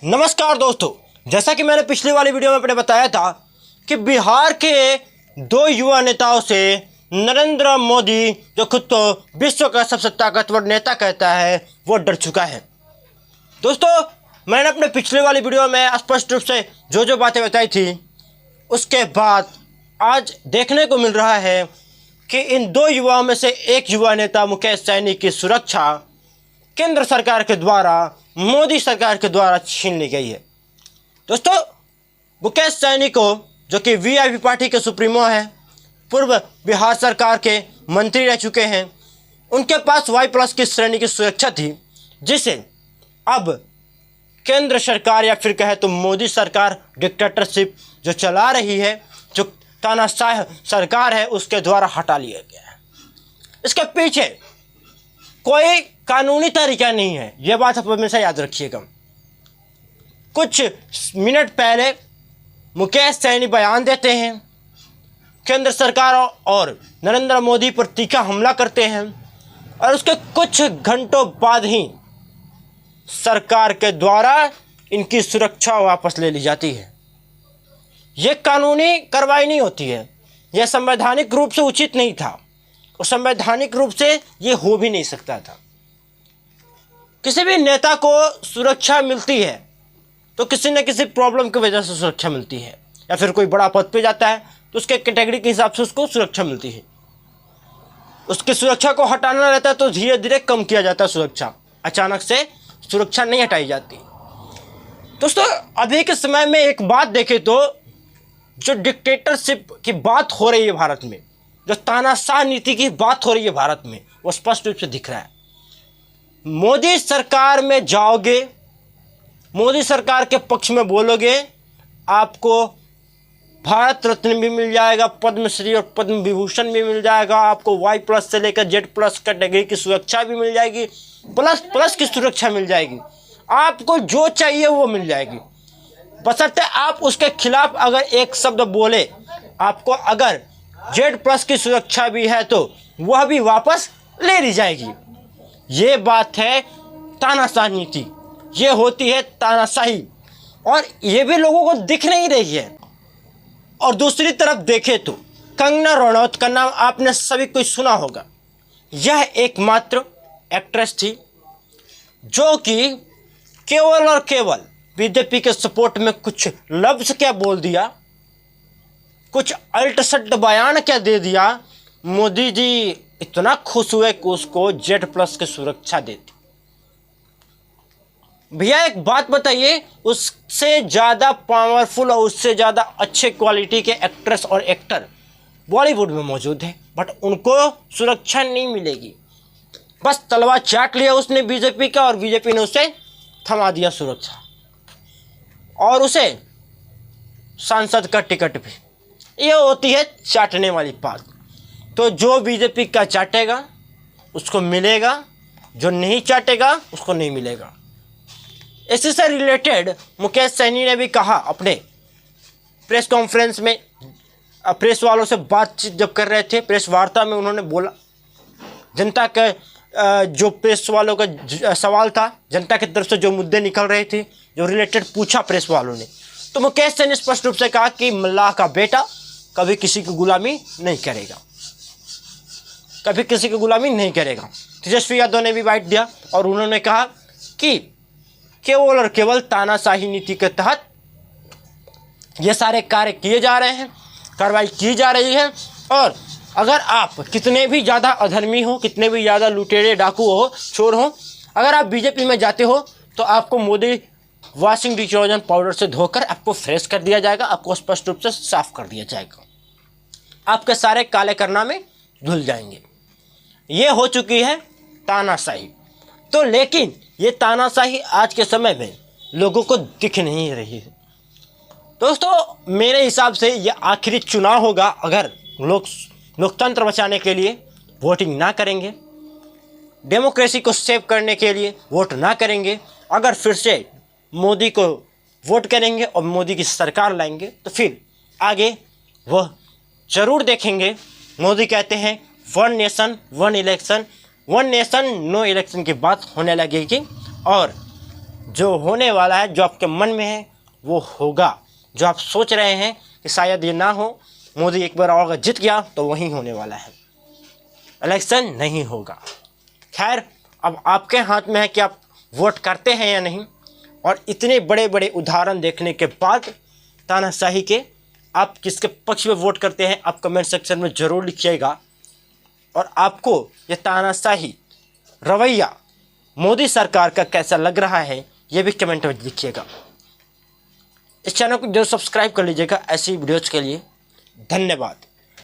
नमस्कार दोस्तों, जैसा कि मैंने पिछली वाली वीडियो में अपने बताया था कि बिहार के दो युवा नेताओं से नरेंद्र मोदी, जो खुद को विश्व का सबसे ताकतवर नेता कहता है, वो डर चुका है। दोस्तों, मैंने अपने पिछली वाली वीडियो में स्पष्ट रूप से जो बातें बताई थी, उसके बाद आज देखने को मिल रहा है कि इन दो युवाओं में से एक युवा नेता मुकेश सैनी की सुरक्षा केंद्र सरकार के द्वारा, मोदी सरकार के द्वारा छीन ली गई है। दोस्तों, मुकेश सैनी को, जो कि वीआईपी पार्टी के सुप्रीमो हैं, पूर्व बिहार सरकार के मंत्री रह चुके हैं, उनके पास Y+ की श्रेणी की सुरक्षा थी, जिसे अब केंद्र सरकार या फिर कहे तो मोदी सरकार डिक्टेटरशिप जो चला रही है, जो तानाशाह सरकार है, उसके द्वारा हटा लिया गया है। इसके पीछे कोई कानूनी तरीका नहीं है, यह बात आप हमेशा याद रखिएगा। कुछ मिनट पहले मुकेश सैनी बयान देते हैं, केंद्र सरकार और नरेंद्र मोदी पर तीखा हमला करते हैं, और उसके कुछ घंटों बाद ही सरकार के द्वारा इनकी सुरक्षा वापस ले ली जाती है। यह कानूनी कार्रवाई नहीं होती है, यह संवैधानिक रूप से उचित नहीं था, और संवैधानिक रूप से ये हो भी नहीं सकता था। किसी भी नेता को सुरक्षा मिलती है तो किसी न किसी प्रॉब्लम की वजह से सुरक्षा मिलती है, या फिर कोई बड़ा पद पे जाता है तो उसके कैटेगरी के हिसाब से उसको सुरक्षा मिलती है। उसकी सुरक्षा को हटाना रहता है तो धीरे धीरे कम किया जाता है सुरक्षा, अचानक से सुरक्षा नहीं हटाई जाती। दोस्तों, अभी के समय में एक बात देखें तो जो डिक्टेटरशिप की बात हो रही है भारत में, जो तानाशाह नीति की बात हो रही है भारत में, वो स्पष्ट रूप से दिख रहा है। मोदी सरकार में जाओगे, मोदी सरकार के पक्ष में बोलोगे, आपको भारत रत्न भी मिल जाएगा, पद्मश्री और पद्म विभूषण भी मिल जाएगा, आपको Y+ से लेकर Z+ कैटेगरी की सुरक्षा भी मिल जाएगी, प्लस की सुरक्षा मिल जाएगी, आपको जो चाहिए वो मिल जाएगी, बशर्ते आप उसके खिलाफ अगर एक शब्द बोले। आपको अगर Z+ की सुरक्षा भी है तो वह भी वापस ले ली जाएगी। ये बात है तानाशाह नीति, ये होती है तानाशाही, और ये भी लोगों को दिख नहीं रही है। और दूसरी तरफ देखें तो कंगना रनौत का नाम आपने सभी कोई सुना होगा। यह एकमात्र एक्ट्रेस थी जो कि केवल और केवल बीजेपी के सपोर्ट में कुछ लफ्ज़ क्या बोल दिया, कुछ अल्ट-सल्ट बयान क्या दे दिया, मोदी जी इतना खुश हुए कि उसको Z+ की सुरक्षा देती। भैया एक बात बताइए, उससे ज़्यादा पावरफुल और उससे ज़्यादा अच्छे क्वालिटी के एक्ट्रेस और एक्टर बॉलीवुड में मौजूद हैं, बट उनको सुरक्षा नहीं मिलेगी। बस तलवार चाट लिया उसने बीजेपी का, और बीजेपी ने उसे थमा दिया सुरक्षा, और उसे सांसद का टिकट भी। ये होती है चाटने वाली बात। तो जो बीजेपी का चाटेगा उसको मिलेगा, जो नहीं चाटेगा उसको नहीं मिलेगा। इसी से रिलेटेड मुकेश सैनी ने भी कहा अपने प्रेस कॉन्फ्रेंस में, प्रेस वालों से बातचीत जब कर रहे थे, प्रेस वार्ता में उन्होंने बोला, जनता के जो प्रेस वालों का सवाल था, जनता की तरफ से जो मुद्दे निकल रहे थे, जो रिलेटेड पूछा प्रेस वालों ने, तो मुकेश सैनी स्पष्ट रूप से कहा कि मल्लाह का बेटा कभी किसी की गुलामी नहीं करेगा, कभी किसी की गुलामी नहीं करेगा। तेजस्वी यादव ने भी बाइट दिया और उन्होंने कहा कि केवल और केवल तानाशाही नीति के तहत ये सारे कार्य किए जा रहे हैं, कार्रवाई की जा रही है, और अगर आप कितने भी ज़्यादा अधर्मी हो, कितने भी ज़्यादा लुटेरे डाकू हो, चोर हो, अगर आप बीजेपी में जाते हो तो आपको मोदी वॉशिंग डिटर्जेंट पाउडर से धोकर आपको फ्रेश कर दिया जाएगा, आपको स्पष्ट रूप से साफ कर दिया जाएगा, आपके सारे काले कारनामे धुल जाएंगे। ये हो चुकी है तानाशाही। तो लेकिन ये तानाशाही आज के समय में लोगों को दिख नहीं रही है। दोस्तों, मेरे हिसाब से ये आखिरी चुनाव होगा अगर लोग लोकतंत्र बचाने के लिए वोटिंग ना करेंगे, डेमोक्रेसी को सेव करने के लिए वोट ना करेंगे, अगर फिर से मोदी को वोट करेंगे और मोदी की सरकार लाएंगे, तो फिर आगे वह ज़रूर देखेंगे। मोदी कहते हैं 1 nation 1 election, 1 nation no election की बात होने लगेगी, और जो होने वाला है, जो आपके मन में है वो होगा। जो आप सोच रहे हैं कि शायद ये ना हो, मोदी एक बार और अगर जीत गया तो वही होने वाला है, इलेक्शन नहीं होगा। खैर, अब आपके हाथ में है कि आप वोट करते हैं या नहीं। और इतने बड़े बड़े उदाहरण देखने के बाद तानाशाही के आप किसके पक्ष में वोट करते हैं, आप कमेंट सेक्शन में ज़रूर लिखिएगा। और आपको ये तानाशाही रवैया मोदी सरकार का कैसा लग रहा है ये भी कमेंट में लिखिएगा। इस चैनल को जरूर सब्सक्राइब कर लीजिएगा ऐसी वीडियोज़ के लिए। धन्यवाद।